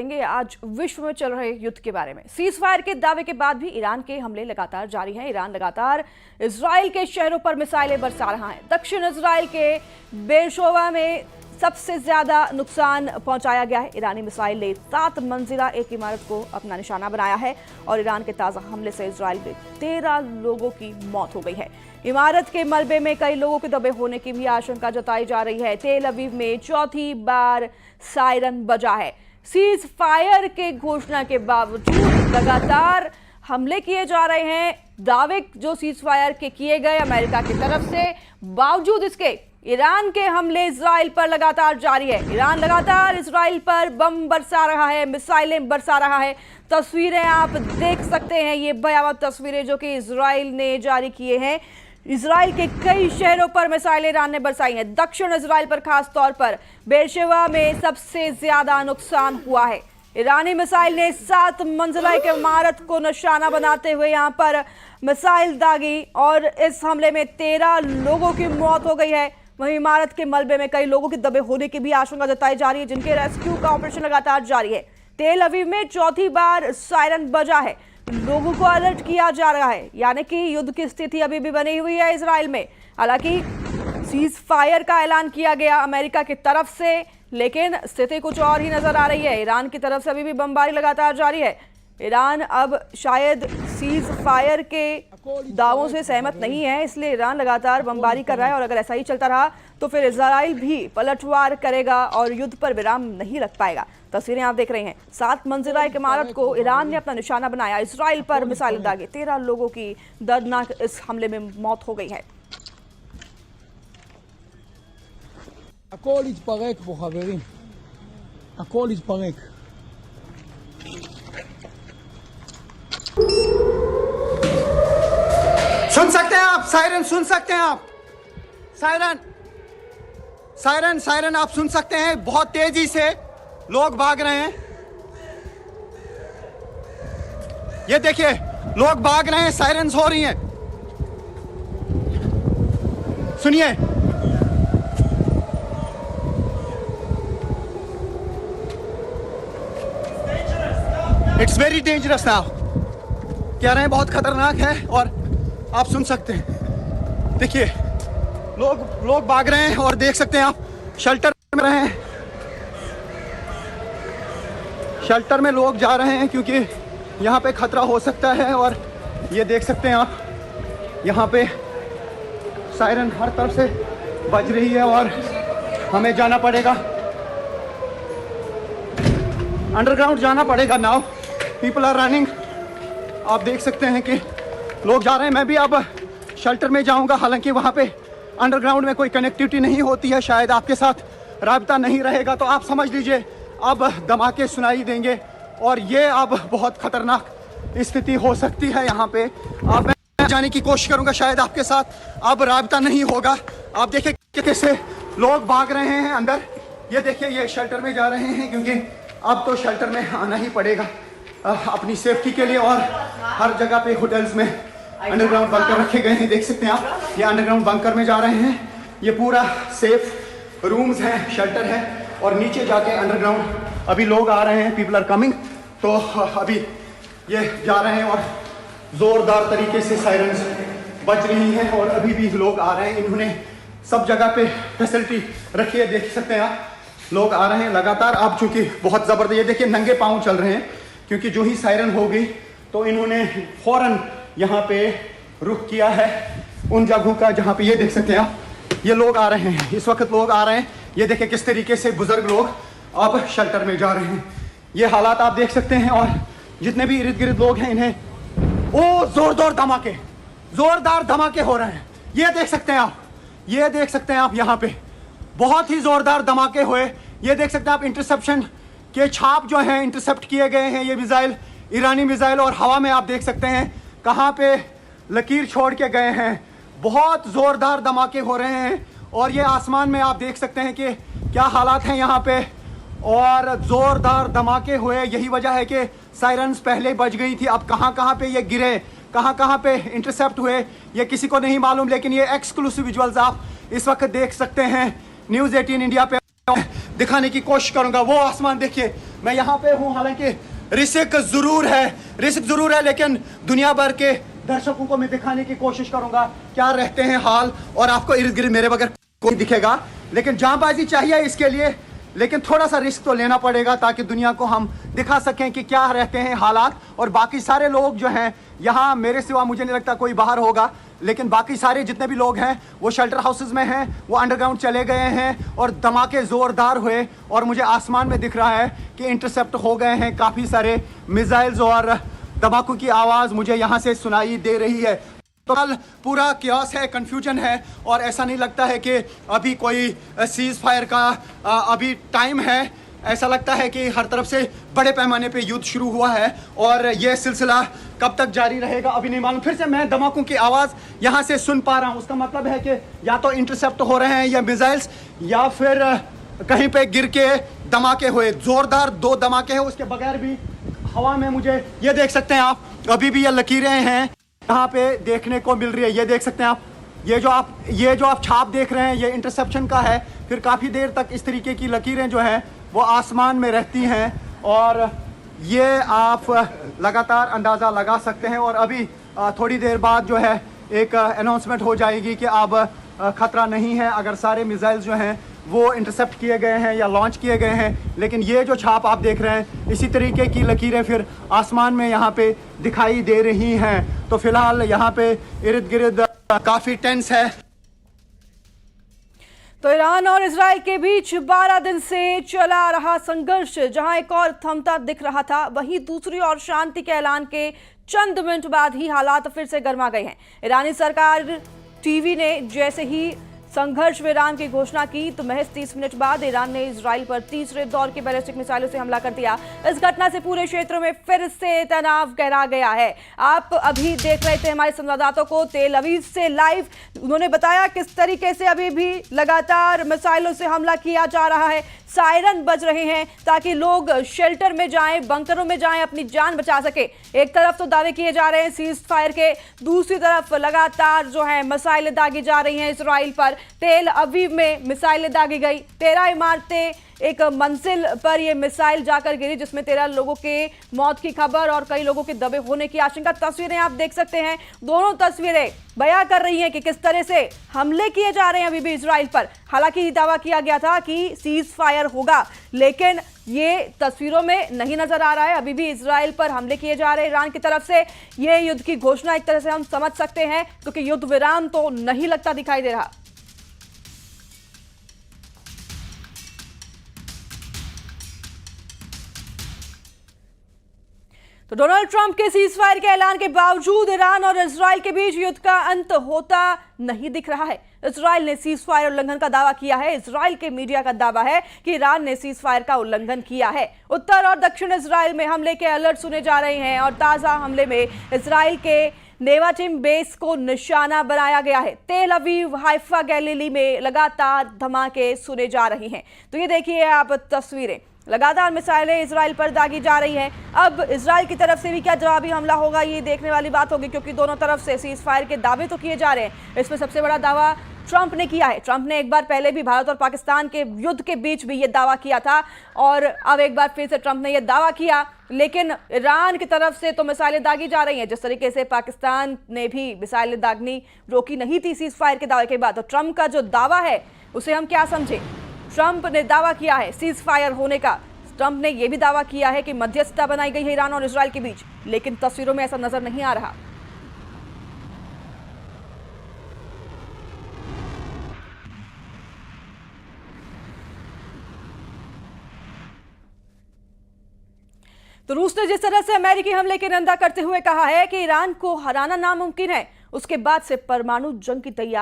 आज विश्व में चल रहे युद्ध के बारे में। सीज फायर के दावे के बाद भी ईरान के हमले लगातार जारी हैं। ईरान लगातार इजराइल के शहरों पर मिसाइलें बरसा रहा है। दक्षिण इजराइल के बेरशेवा में सबसे ज्यादा नुकसान पहुंचाया गया है। ईरानी मिसाइल ने 7 मंजिला एक इमारत को अपना निशाना बनाया है और ईरान के ताजा हमले से इजराइल में 13 लोगों की मौत हो गई है। इमारत के मलबे में कई लोगों के दबे होने की भी आशंका जताई जा रही है। तेल अवीव में चौथी बार सायरन बजा है। सीज फायर के घोषणा के बावजूद लगातार हमले किए जा रहे हैं। दावे जो सीज फायर के किए गए अमेरिका की तरफ से, बावजूद इसके ईरान के हमले इजराइल पर लगातार जारी है। ईरान लगातार इजराइल पर बम बरसा रहा है, मिसाइलें बरसा रहा है। तस्वीरें आप देख सकते हैं, ये भयावह तस्वीरें जो कि इजराइल ने जारी किए हैं। इजराइल के कई शहरों पर मिसाइलें ईरान ने बरसाई हैं। दक्षिण इजराइल पर खास तौर पर बेरशेवा में सबसे ज्यादा नुकसान हुआ है। ईरानी मिसाइल ने 7 मंजिला एक इमारत को निशाना बनाते हुए यहां पर मिसाइल दागी और इस हमले में 13 लोगों की मौत हो गई है। वहीं इमारत के मलबे में कई लोगों के दबे होने की भी आशंका जताई जा रही है, जिनके रेस्क्यू का ऑपरेशन लगातार जारी है। तेल अवीव में चौथी बार सायरन बजा है। लोगों को अलर्ट किया जा रहा है, यानी कि युद्ध की स्थिति अभी भी बनी हुई है इजराइल में। हालांकि सीज फायर का ऐलान किया गया अमेरिका की तरफ से, लेकिन स्थिति कुछ और ही नजर आ रही है। ईरान की तरफ से अभी भी बमबारी लगातार जारी है। ईरान अब शायद सीज फायर के दावों से सहमत नहीं है, इसलिए ईरान लगातार बमबारी कर रहा है और अगर ऐसा ही चलता रहा तो फिर इजराइल भी पलटवार करेगा और युद्ध पर विराम नहीं रख पाएगा। तस्वीरें आप देख रहे हैं, 7 मंजिला एक इमारत को ईरान ने अपना निशाना बनाया। इजराइल पर मिसाइल दागे, 13 लोगों की दर्दनाक इस हमले में मौत हो गई है। הכל יתפרק פה חברים, הכל יתפרק. सुन सकते हैं आप सायरन, सुन सकते हैं आप सायरन, सायरन सायरन आप सुन सकते हैं। बहुत तेजी से लोग भाग रहे हैं। ये देखिए, लोग भाग रहे हैं, सायरन्स हो रही हैं। सुनिए, इट्स वेरी डेंजरस नाउ, कह रहे हैं बहुत खतरनाक है। और आप सुन सकते हैं, देखिए लोग भाग रहे हैं और देख सकते हैं आप शेल्टर में रहे हैं। शेल्टर में लोग जा रहे हैं क्योंकि यहाँ पे खतरा हो सकता है। और ये देख सकते हैं आप, यहाँ पे सायरन हर तरफ से बज रही है और हमें जाना पड़ेगा, अंडरग्राउंड जाना पड़ेगा नाउ। पीपल आर रनिंग, आप देख सकते हैं कि लोग जा रहे हैं। मैं भी अब शेल्टर में जाऊंगा, हालांकि वहाँ पे अंडरग्राउंड में कोई कनेक्टिविटी नहीं होती है, शायद आपके साथ राब्ता नहीं रहेगा। तो आप समझ लीजिए अब धमाके सुनाई देंगे और ये अब बहुत खतरनाक स्थिति हो सकती है यहाँ पे। अब मैं जाने की कोशिश करूँगा, शायद आपके साथ अब राब्ता नहीं होगा। आप देखिए कैसे लोग भाग रहे हैं अंदर। ये देखिए, ये शेल्टर में जा रहे हैं क्योंकि अब तो शेल्टर में आना ही पड़ेगा अपनी सेफ्टी के लिए। और हर जगह पे होटल्स में अंडरग्राउंड बंकर रखे गए हैं, देख सकते हैं आप। ये अंडरग्राउंड बंकर में जा रहे हैं। ये पूरा सेफ रूम्स हैं, शेल्टर है और नीचे जाके अंडरग्राउंड अभी लोग आ रहे हैं, पीपल आर कमिंग। तो अभी ये जा रहे हैं और जोरदार तरीके से सायरन्स बज रही हैं और अभी भी लोग आ रहे हैं। इन्होंने सब जगह पे फैसिलिटी रखी है, देख सकते हैं आप। लोग आ रहे हैं लगातार। अब चूंकि बहुत ज़बरदस्त, ये देखिए नंगे पाँव चल रहे हैं क्योंकि जो ही सायरन हो गई तो इन्होंने फौरन यहाँ पे रुख किया है उन जगहों का जहाँ पे, ये देख सकते हैं आप, ये लोग आ रहे हैं, इस वक्त लोग आ रहे हैं। ये देखिए किस तरीके से बुजुर्ग लोग अब शेल्टर में जा रहे हैं। ये हालात आप देख सकते हैं। और जितने भी इर्द गिर्द लोग हैं, इन्हें ओ जोरदार धमाके हो रहे हैं। ये देख सकते हैं आप, ये देख सकते हैं आप, यहाँ पे बहुत ही जोरदार धमाके हुए। ये देख सकते हैं आप, इंटरसेप्शन के छाप जो हैं इंटरसेप्ट किए गए हैं ये मिसाइल, ईरानी मिसाइल। और हवा में आप देख सकते हैं कहाँ पे लकीर छोड़ के गए हैं। बहुत ज़ोरदार धमाके हो रहे हैं और ये आसमान में आप देख सकते हैं कि क्या हालात हैं यहाँ पे। और ज़ोरदार धमाके हुए, यही वजह है कि सायरन्स पहले बज गई थी। अब कहाँ पे ये गिरे, कहाँ पे इंटरसेप्ट हुए, ये किसी को नहीं मालूम। लेकिन ये एक्सक्लूसिव विजुअल्स आप इस वक्त देख सकते हैं न्यूज़ 18 इंडिया पे। दिखाने की कोशिश करूंगा। वो आसमान देखिए, मैं यहाँ पे हूँ, हालांकि रिस्क जरूर है, लेकिन दुनिया भर के दर्शकों को मैं दिखाने की कोशिश करूंगा क्या रहते हैं हाल, और आपको इर्द गिर्द मेरे बगैर कोई दिखेगा। लेकिन जांबाजी चाहिए इसके लिए, लेकिन थोड़ा सा रिस्क तो लेना पड़ेगा ताकि दुनिया को हम दिखा सकें कि क्या रहते हैं हालात। और बाकी सारे लोग जो हैं यहाँ, मेरे सिवा मुझे नहीं लगता कोई बाहर होगा, लेकिन बाकी सारे जितने भी लोग हैं वो शेल्टर हाउसेस में हैं, वो अंडरग्राउंड चले गए हैं और धमाके ज़ोरदार हुए। और मुझे आसमान में दिख रहा है कि इंटरसेप्ट हो गए हैं काफ़ी सारे मिसाइल्स, और धमाकों की आवाज़ मुझे यहाँ से सुनाई दे रही है। तो कल पूरा क्यास है, कंफ्यूजन है, और ऐसा नहीं लगता है कि अभी कोई सीज फायर का अभी टाइम है। ऐसा लगता है कि हर तरफ से बड़े पैमाने पे युद्ध शुरू हुआ है, और ये सिलसिला कब तक जारी रहेगा अभी नहीं मालूम। फिर से मैं धमाकों की आवाज़ यहाँ से सुन पा रहा हूँ, उसका मतलब है कि या तो इंटरसेप्ट हो रहे हैं या मिसाइल्स, या फिर कहीं पे गिर के धमाके हुए। ज़ोरदार 2 धमाके हैं, उसके बगैर भी हवा में मुझे ये देख सकते हैं आप, अभी भी ये लकीरें हैं यहाँ पे देखने को मिल रही है। ये देख सकते हैं आप, ये जो आप छाप देख रहे हैं ये इंटरसेप्शन का है। फिर काफ़ी देर तक इस तरीके की लकीरें जो हैं वो आसमान में रहती हैं, और ये आप लगातार अंदाज़ा लगा सकते हैं। और अभी थोड़ी देर बाद जो है एक अनाउंसमेंट हो जाएगी कि अब ख़तरा नहीं है अगर सारे मिसाइल्स जो हैं वो इंटरसेप्ट किए गए हैं या लॉन्च किए गए हैं। लेकिन ये जो छाप आप देख रहे हैं, इसी तरीके की लकीरें फिर आसमान में यहाँ पे दिखाई दे रही हैं। तो फिलहाल यहाँ पे इर्द गिर्द काफ़ी टेंस है। तो ईरान और इजराइल के बीच 12 दिन से चला रहा संघर्ष जहां एक और थमता दिख रहा था, वहीं दूसरी ओर शांति के ऐलान के चंद मिनट बाद ही हालात फिर से गर्मा गए हैं। ईरानी सरकार टीवी ने जैसे ही संघर्ष विराम की घोषणा की तो महज 30 मिनट बाद ईरान ने इजराइल पर तीसरे दौर की बैलिस्टिक मिसाइलों से हमला कर दिया। इस घटना से पूरे क्षेत्र में फिर से तनाव गहरा गया है। आप अभी देख रहे थे हमारे संवाददाताओं को तेल अवीव से लाइव, उन्होंने बताया किस तरीके से अभी भी लगातार मिसाइलों से हमला किया जा रहा है। सायरन बज रहे हैं ताकि लोग शेल्टर में जाएं, बंकरों में जाएं, अपनी जान बचा सके। एक तरफ तो दावे किए जा रहे हैं सीज फायर के, दूसरी तरफ लगातार जो है मिसाइलें दागी जा रही हैं इसराइल पर। तेल अवीव में मिसाइलें दागी गई, 13 इमारतें, एक मंजिल पर यह मिसाइल जाकर गिरी जिसमें 13 लोगों के मौत की खबर और कई लोगों के दबे होने की आशंका। तस्वीरें आप देख सकते हैं, दोनों तस्वीरें बयां कर रही हैं कि किस तरह से हमले किए जा रहे हैं अभी भी इसराइल पर। हालांकि दावा किया गया था कि सीज फायर होगा, लेकिन ये तस्वीरों में नहीं नजर आ रहा है। अभी भी इसराइल पर हमले किए जा रहे हैं ईरान की तरफ से। ये युद्ध की घोषणा एक तरह से हम समझ सकते हैं, क्योंकि युद्ध विराम तो नहीं लगता दिखाई दे रहा। तो डोनाल्ड ट्रंप के सीजफायर के ऐलान के बावजूद ईरान और इजराइल के बीच युद्ध का अंत होता नहीं दिख रहा है। इजराइल ने सीजफायर उल्लंघन का दावा किया है। इजराइल के मीडिया का दावा है कि ईरान ने सीजफायर का उल्लंघन किया है। उत्तर और दक्षिण इजराइल में हमले के अलर्ट सुने जा रहे हैं और ताजा हमले में इजराइल के नेवाटिम बेस को निशाना बनाया गया है। तेल अवीव, हाइफा, गैलीली में लगातार धमाके सुने जा रहे हैं। तो ये देखिए आप तस्वीरें, लगातार मिसाइलें इजराइल पर दागी जा रही हैं। अब इजराइल की तरफ से भी क्या जवाबी हमला होगा, ये देखने वाली बात होगी, क्योंकि दोनों तरफ से सीज फायर के दावे तो किए जा रहे हैं। इसमें सबसे बड़ा दावा ट्रंप ने किया है। ट्रंप ने एक बार पहले भी भारत और पाकिस्तान के युद्ध के बीच भी ये दावा किया था और अब एक बार फिर से ट्रंप ने यह दावा किया। लेकिन ईरान की तरफ से तो मिसाइलें दागी जा रही हैं, जिस तरीके से पाकिस्तान ने भी मिसाइलें दागनी रोकी नहीं थी सीज फायर के दावे के बाद। तो ट्रंप का जो दावा है उसे हम क्या समझें? ट्रंप ने दावा किया है सीज फायर होने का। ट्रंप ने यह भी दावा किया है कि मध्यस्थता बनाई गई है ईरान और इजराइल के बीच, लेकिन तस्वीरों में ऐसा नजर नहीं आ रहा। तो रूस ने जिस तरह से अमेरिकी हमले की निंदा करते हुए कहा है कि ईरान को हराना नामुमकिन है, उसके बाद से परमाणु जंग की तैयारी